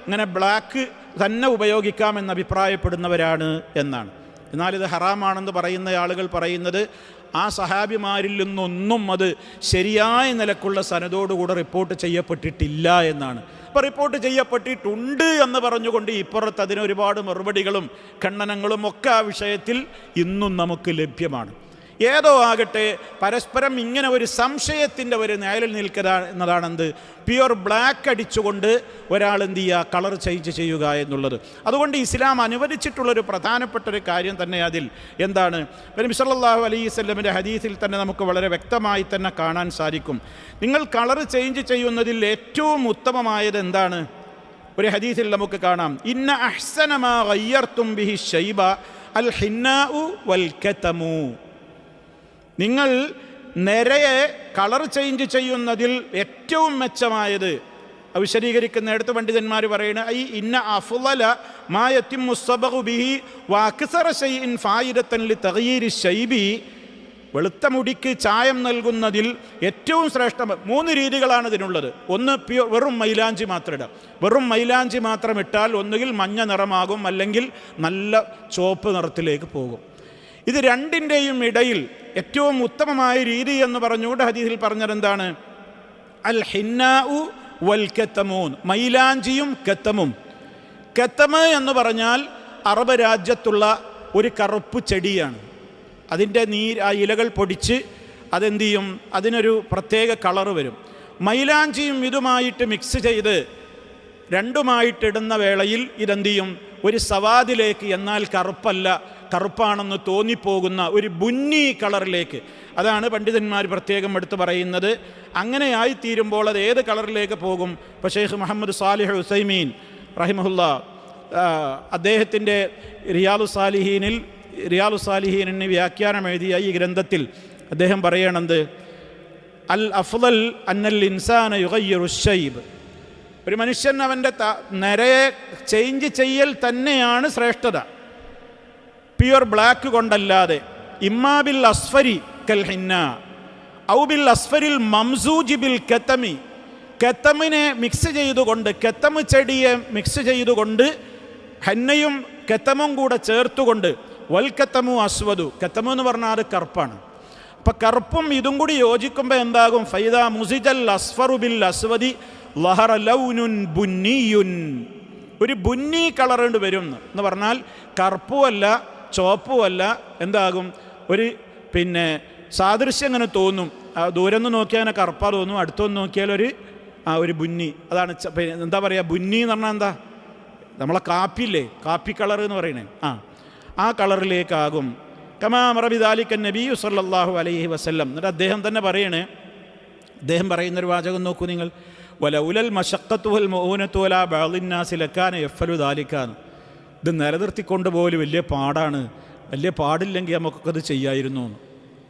ഇങ്ങനെ ബ്ലാക്ക് തന്നെ ഉപയോഗിക്കാമെന്ന് അഭിപ്രായപ്പെടുന്നവരാണ് എന്നാണ്. എന്നാൽ ഇത് ഹറാമാണെന്ന് പറയുന്ന ആളുകൾ പറയുന്നത് ആ സഹാബിമാരിൽ നിന്നൊന്നും അത് ശരിയായ നിലക്കുള്ള സനദോടുകൂടെ റിപ്പോർട്ട് ചെയ്യപ്പെട്ടിട്ടില്ല എന്നാണ്. അപ്പോൾ റിപ്പോർട്ട് ചെയ്യപ്പെട്ടിട്ടുണ്ട് എന്ന് പറഞ്ഞുകൊണ്ട് ഇപ്പുറത്ത് അതിന് ഒരുപാട് മറുപടികളും ഖണ്ഡനങ്ങളും ഒക്കെ ആ വിഷയത്തിൽ ഇന്നും നമുക്ക് ലഭ്യമാണ്. ഏതോ ആകട്ടെ, പരസ്പരം ഇങ്ങനെ ഒരു സംശയത്തിൻ്റെ ഒരു നിഴലിൽ നിൽക്കുക എന്നതാണെന്ത് പ്യുവർ ബ്ലാക്ക് അടിച്ചുകൊണ്ട് ഒരാൾ എന്ത് ചെയ്യുക, കളർ ചേഞ്ച് ചെയ്യുക എന്നുള്ളത്. അതുകൊണ്ട് ഇസ്ലാം അനുവദിച്ചിട്ടുള്ളൊരു പ്രധാനപ്പെട്ട ഒരു കാര്യം തന്നെ അതിൽ എന്താണ്? നബി സല്ലല്ലാഹു അലൈഹി വസല്ലമിൻ്റെ ഹദീസിൽ തന്നെ നമുക്ക് വളരെ വ്യക്തമായി തന്നെ കാണാൻ സാധിക്കും. നിങ്ങൾ കളർ ചേഞ്ച് ചെയ്യുന്നതിൽ ഏറ്റവും ഉത്തമമായത് എന്താണ്? ഒരു ഹദീസിൽ നമുക്ക് കാണാം, ഇന്ന അഹ്സന മാ ഗയ്യർതും ബിഹി ശൈബ അൽ ഹിന്നാഉ വൽ കതമു. നിങ്ങൾ നിരയെ കളർ ചേഞ്ച് ചെയ്യുന്നതിൽ ഏറ്റവും മെച്ചമായത് വിശദീകരിക്കുന്നിടത്ത് പണ്ഡിതന്മാർ പറയുന്നത് ഐ ഇന്ന അഫ്ളല മാ യതിമ്മു സ്സബഗു ബിഹി വഅക്സറ ശൈഇൻ ഫായിദത്തൻ ലിതഗ്യീരി ശൈബി വെളുത്ത മുടിക്ക് ചായം നൽകുന്നതിൽ ഏറ്റവും ശ്രേഷ്ഠം 3 രീതികളാണ് ഇതിനുള്ളത്. ഒന്ന് വെറും മൈലാഞ്ചി മാത്രം ഇടാം. വെറും മൈലാഞ്ചി മാത്രം ഇട്ടാൽ ഒന്നുകിൽ മഞ്ഞ നിറമാകും, അല്ലെങ്കിൽ നല്ല ചുവപ്പ് നിറത്തിലേക്ക് പോകും. ഇത് രണ്ടിൻ്റെയും ഇടയിൽ ഏറ്റവും ഉത്തമമായ രീതി എന്ന് പറഞ്ഞുകൊണ്ട് ഹദീസിൽ പറഞ്ഞത് എന്താണ്? അൽ ഹിന്നാഉ വൽ കത്തമൂൻ, മൈലാഞ്ചിയും കത്തമും. കത്തമ് എന്ന് പറഞ്ഞാൽ അറബ് രാജ്യത്തുള്ള ഒരു കറുപ്പ് ചെടിയാണ്. അതിൻ്റെ ആ ഇലകൾ പൊടിച്ച് അതെന്ത് ചെയ്യും, അതിനൊരു പ്രത്യേക കളറ് വരും. മൈലാഞ്ചിയും ഇതുമായിട്ട് മിക്സ് ചെയ്ത് രണ്ടുമായിട്ടിടുന്ന വേളയിൽ ഇതെന്ത് ചെയ്യും, ഒരു സവാദിലേക്ക്, എന്നാൽ കറുപ്പല്ല, കറുപ്പാണെന്ന് തോന്നിപ്പോകുന്ന ഒരു ബുന്നി കളറിലേക്ക്, അതാണ് പണ്ഡിതന്മാർ പ്രത്യേകം എടുത്ത് പറയുന്നത്. അങ്ങനെയായിത്തീരുമ്പോൾ അത് ഏത് കളറിലേക്ക് പോകും? ഇപ്പോൾ ഷെയ്ഖ് മുഹമ്മദ് സാലിഹ് ഉസൈമീൻ റഹിമഹുല്ലാ അദ്ദേഹത്തിൻ്റെ റിയാലു സാലിഹീനിന് വ്യാഖ്യാനം എഴുതിയ ഈ ഗ്രന്ഥത്തിൽ അദ്ദേഹം പറയണത്, അൽ അഫ്ളൽ അന്നൽ ഇൻസാന യുഗയ്യിറു ശൈബ്, ഒരു മനുഷ്യൻ അവൻ്റെ നിരയെ ചേഞ്ച് ചെയ്യൽ തന്നെയാണ് ശ്രേഷ്ഠത, പ്യുവർ ബ്ലാക്ക് കൊണ്ടല്ലാതെ. ഇമ്മാ ബിൽ അസ്ഫരി കൽ ഹിന്ന ഔ ബിൽ അസ്ഫരിൽ മംസൂജി ബിൽ കത്തമി, കത്തമിനെ മിക്സ് ചെയ്തുകൊണ്ട്, കത്തമ് ചെടിയെ മിക്സ് ചെയ്തുകൊണ്ട് ഹന്നയും കത്തമും കൂടെ ചേർത്തുകൊണ്ട്, വൽ കത്തമു അസ്വദു, കത്തമു എന്ന് പറഞ്ഞാൽ അത് കറുപ്പാണ്. അപ്പം കറുപ്പും ഇതും കൂടി യോജിക്കുമ്പോൾ എന്താകും? ഫൈദ മുസിജൽ അസ്ഫറു ബിൽ അസ്വദി ലഹറ ലൗനുൻ ബുന്നിയുൻ, ഒരു ബുന്നി കളർ കൊണ്ട് വരും എന്ന് പറഞ്ഞാൽ കറുപ്പുമല്ല ചുവപ്പുമല്ല, എന്താകും, ഒരു സാദൃശ്യം അങ്ങനെ തോന്നും. ദൂരം നിന്ന് നോക്കിയാൽ അങ്ങനെ കറുപ്പാ തോന്നും, അടുത്തൊന്ന് നോക്കിയാൽ ഒരു ബുന്നി. അതാണ് എന്താ പറയുക, ബുന്നി എന്ന് പറഞ്ഞാൽ എന്താ, നമ്മളെ കാപ്പില്ലേ, കാപ്പി കളർ എന്ന് പറയണേ, ആ കളറിലേക്കാകും. കമാ മറബിദാലിക്കൻ നബിയു സല്ലല്ലാഹു അലൈഹി വസല്ലം. എന്നിട്ട് അദ്ദേഹം തന്നെ പറയണേ, അദ്ദേഹം പറയുന്നൊരു വാചകം നോക്കൂ നിങ്ങൾ, വലൗലൽ മശഖത്തു വൽ മഊനത്തു വലാ ബഅദിന്നാസി ലകാന യഫ്അലു ദാലികാന്ന്. ഇത് നിലനിർത്തിക്കൊണ്ട് പോലും വലിയ പാടാണ്, വലിയ പാടില്ലെങ്കിൽ നമുക്കൊക്കെ ഇത് ചെയ്യായിരുന്നു.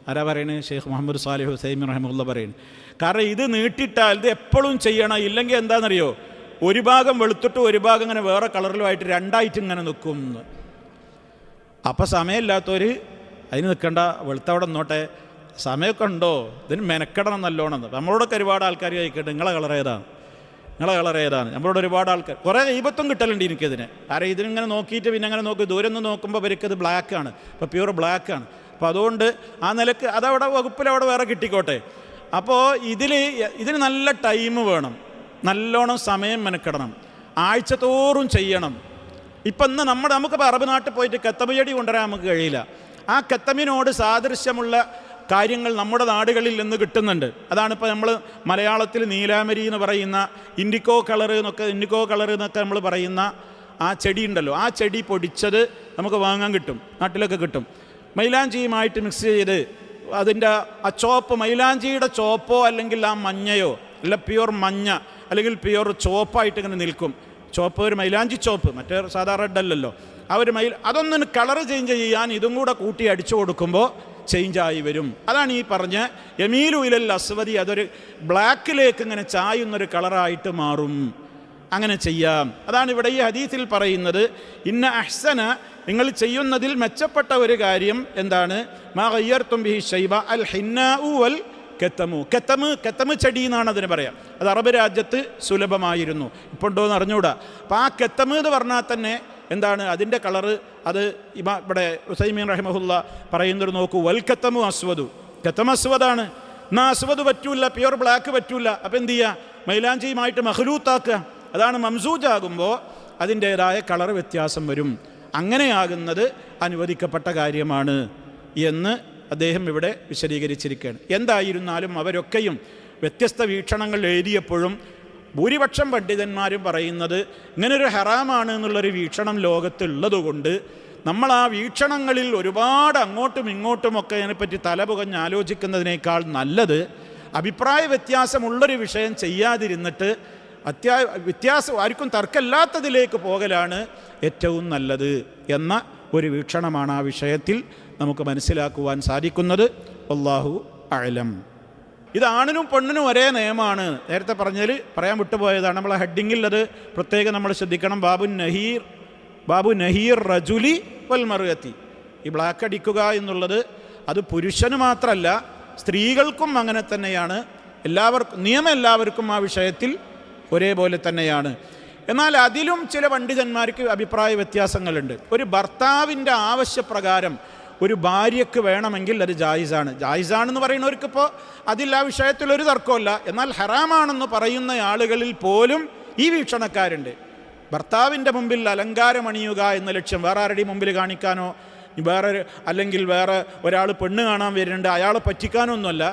ആരാ പറയണേ? ഷെയ്ഖ് മുഹമ്മദ് സാലിഹ് ഉസൈമീൻ റഹിമഹുല്ലാ പറയുന്നത്. കാരണം ഇത് നീട്ടിയിട്ടാൽ ഇത് എപ്പോഴും ചെയ്യണം, ഇല്ലെങ്കിൽ എന്താണെന്നറിയോ, ഒരു ഭാഗം വെളുത്തിട്ട് ഒരു ഭാഗം ഇങ്ങനെ വേറെ കളറിലുമായിട്ട് രണ്ടായിട്ട് ഇങ്ങനെ നിൽക്കും. അപ്പം സമയമില്ലാത്തവർ അതിന് നിൽക്കണ്ട, വെളുത്തവിടെ നിന്നോട്ടെ, സമയമൊക്കെ ഉണ്ടോ, ഇതിന് മെനക്കെടണം നല്ലോണം. നമ്മളോടൊക്കെ ഒരുപാട് ആൾക്കാർ ചോദിക്കട്ടെ, നിങ്ങളെ കളർ ഏതാണ്, നമ്മളോട് ഒരുപാട് ആൾക്കാർ, കുറേ ഈപത്വം കിട്ടലുണ്ട് എനിക്കതിന്. കാരണം ഇതിനിങ്ങനെ നോക്കിയിട്ട് പിന്നെ അങ്ങനെ നോക്കി ദൂരം നിന്ന് നോക്കുമ്പോൾ ഇവർക്കത് ബ്ലാക്കാണ്, ഇപ്പോൾ പ്യൂർ ബ്ലാക്കാണ്. അപ്പോൾ അതുകൊണ്ട് ആ നിലക്ക് അതവിടെ വകുപ്പിലവിടെ വേറെ കിട്ടിക്കോട്ടെ. അപ്പോൾ ഇതിന് നല്ല ടൈം വേണം, നല്ലോണം സമയം മെനക്കെടണം, ആഴ്ച തോറും ചെയ്യണം. ഇപ്പം ഇന്ന് നമുക്കിപ്പോൾ അറബ് നാട്ടിൽ പോയിട്ട് കത്തമ് ചെടി കൊണ്ടുവരാൻ നമുക്ക് കഴിയില്ല. ആ കത്തമിനോട് സാദൃശ്യമുള്ള കാര്യങ്ങൾ നമ്മുടെ നാടുകളിൽ നിന്ന് കിട്ടുന്നുണ്ട്. അതാണിപ്പോൾ നമ്മൾ മലയാളത്തിൽ നീലാമരി എന്ന് പറയുന്ന ഇൻഡിക്കോ കളർ എന്നൊക്കെ നമ്മൾ പറയുന്ന ആ ചെടി ഉണ്ടല്ലോ, ആ ചെടി പൊടിച്ചത് നമുക്ക് വാങ്ങാൻ കിട്ടും, നാട്ടിലൊക്കെ കിട്ടും. മൈലാഞ്ചിയുമായിട്ട് മിക്സ് ചെയ്ത് അതിൻ്റെ ആ ചോപ്പ്, മൈലാഞ്ചിയുടെ ചോപ്പോ അല്ലെങ്കിൽ ആ മഞ്ഞയോ, അല്ല പ്യുവർ മഞ്ഞ അല്ലെങ്കിൽ പ്യുവർ ചോപ്പായിട്ട് ഇങ്ങനെ നിൽക്കും. ചോപ്പ് ഒരു മൈലാഞ്ചി ചോപ്പ്, മറ്റേ സാധാ റെഡ് അല്ലല്ലോ. ആ ഒരു അതൊന്നും കളർ ചേഞ്ച് ചെയ്യാൻ ഇതും കൂടെ കൂട്ടി അടിച്ചു കൊടുക്കുമ്പോൾ ചേഞ്ചായി വരും. അതാണ് ഈ പറഞ്ഞ യമീലു ഇലൽ അസ്വദി, അതൊരു ബ്ലാക്കിലേക്ക് ഇങ്ങനെ ചായുന്നൊരു കളറായിട്ട് മാറും. അങ്ങനെ ചെയ്യാം. അതാണ് ഇവിടെ ഈ ഹദീസിൽ പറയുന്നത്. ഇന്ന അഹ്സന, നിങ്ങൾ ചെയ്യുന്നതിൽ മെച്ചപ്പെട്ട ഒരു കാര്യം എന്താണ്? മാ ഗയ്യർതും ബിഹി ശൈബ അൽ ഹിന്നാഉ വൽ കത്തമു. കത്തമ് ചെടി എന്നാണ് അതിന് പറയാം. അത് അറബ് രാജ്യത്ത് സുലഭമായിരുന്നു, ഇപ്പോൾ ഉണ്ടോ എന്ന് അറിഞ്ഞുകൂടാ. അപ്പോൾ ആ കത്തമ് എന്ന് പറഞ്ഞാൽ തന്നെ എന്താണ് അതിൻ്റെ കളറ്? അത് ഇവിടെ ഉസൈമീൻ റഹിമഹുല്ലാ പറയുന്നത് നോക്കൂ, വൽ കത്തമു അസ്വദു, കത്തം അസ്വദാണ്. എന്നാൽ അസ്വദ് പറ്റൂല, പ്യുവർ ബ്ലാക്ക് പറ്റൂല. അപ്പം എന്ത് ചെയ്യുക? മൈലാഞ്ചിയുമായിട്ട് മഹ്ലൂത്താക്കുക. അതാണ് മംസൂജാകുമ്പോൾ അതിൻ്റേതായ കളർ വ്യത്യാസം വരും. അങ്ങനെയാകുന്നത് അനുവദിക്കപ്പെട്ട കാര്യമാണ് എന്ന് അദ്ദേഹം ഇവിടെ വിശദീകരിച്ചിരിക്കുകയാണ്. എന്തായിരുന്നാലും അവരൊക്കെയും വ്യത്യസ്ത വീക്ഷണങ്ങൾ എഴുതിയപ്പോഴും ഭൂരിപക്ഷം പണ്ഡിതന്മാരും പറയുന്നത് ഇങ്ങനൊരു ഹറാമാണ് എന്നുള്ളൊരു വീക്ഷണം ലോകത്തുള്ളതുകൊണ്ട് നമ്മൾ ആ വീക്ഷണങ്ങളിൽ ഒരുപാട് അങ്ങോട്ടും ഇങ്ങോട്ടുമൊക്കെ അതിനെപ്പറ്റി തലപുകഞ്ഞ് ആലോചിക്കുന്നതിനേക്കാൾ നല്ലത് അഭിപ്രായ വ്യത്യാസമുള്ളൊരു വിഷയം ചെയ്യാതിരുന്നിട്ട് വ്യത്യാസം ആർക്കും തർക്കമില്ലാത്തതിലേക്ക് പോകലാണ് ഏറ്റവും നല്ലത് എന്ന ഒരു വീക്ഷണമാണ് ആ വിഷയത്തിൽ നമുക്ക് മനസ്സിലാക്കുവാൻ സാധിക്കുന്നത്. അല്ലാഹു അഅലം. ഇത് ആണിനും പെണ്ണിനും ഒരേ നിയമമാണ്. നേരത്തെ പറയാൻ വിട്ടുപോയതാണ്. നമ്മളെ ഹെഡിങ്ങിൽ അത് പ്രത്യേകം നമ്മൾ ശ്രദ്ധിക്കണം. ബാബു നഹീർ റജുലി വൽ മർഅത്തി. ഈ ബ്ലാക്ക് അടിക്കുക എന്നുള്ളത് അത് പുരുഷന് മാത്രമല്ല സ്ത്രീകൾക്കും അങ്ങനെ തന്നെയാണ്. നിയമം എല്ലാവർക്കും ആ വിഷയത്തിൽ ഒരേപോലെ തന്നെയാണ്. എന്നാൽ അതിലും ചില പണ്ഡിതന്മാർക്ക് അഭിപ്രായ വ്യത്യാസങ്ങളുണ്ട്. ഒരു ഭർത്താവിൻ്റെ ആവശ്യപ്രകാരം ഒരു ഭാര്യയ്ക്ക് വേണമെങ്കിൽ അത് ജായിസാണെന്ന് പറയുന്നവർക്കിപ്പോൾ അതിൽ ആ വിഷയത്തിൽ ഒരു തർക്കമല്ല. എന്നാൽ ഹറാമാണെന്ന് പറയുന്ന ആളുകളിൽ പോലും ഈ വീക്ഷണക്കാരുണ്ട്. ഭർത്താവിൻ്റെ മുമ്പിൽ അലങ്കാരമണിയുക എന്ന ലക്ഷ്യം വേറെ ആരുടെയും മുമ്പിൽ കാണിക്കാനോ അല്ലെങ്കിൽ വേറെ ഒരാൾ പെണ്ണ് കാണാൻ വരുന്നുണ്ട് അയാളെ പറ്റിക്കാനോ ഒന്നുമല്ല.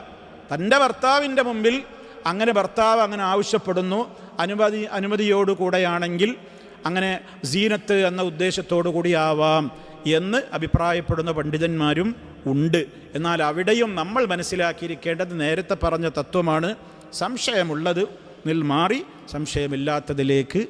തൻ്റെ ഭർത്താവിൻ്റെ മുമ്പിൽ ഭർത്താവ് അങ്ങനെ ആവശ്യപ്പെടുന്നു, അനുമതിയോടുകൂടെയാണെങ്കിൽ അങ്ങനെ സീനത്ത് എന്ന ഉദ്ദേശത്തോടു കൂടിയാവാം എന്ന് അഭിപ്രായപ്പെടുന്ന പണ്ഡിതന്മാരും ഉണ്ട്. എന്നാൽ അവിടെയും നമ്മൾ മനസ്സിലാക്കിയിരിക്കേണ്ടത് നേരത്തെ പറഞ്ഞ തത്വമാണ്. സംശയമുള്ളത് മാറി സംശയമില്ലാത്തതിലേക്ക്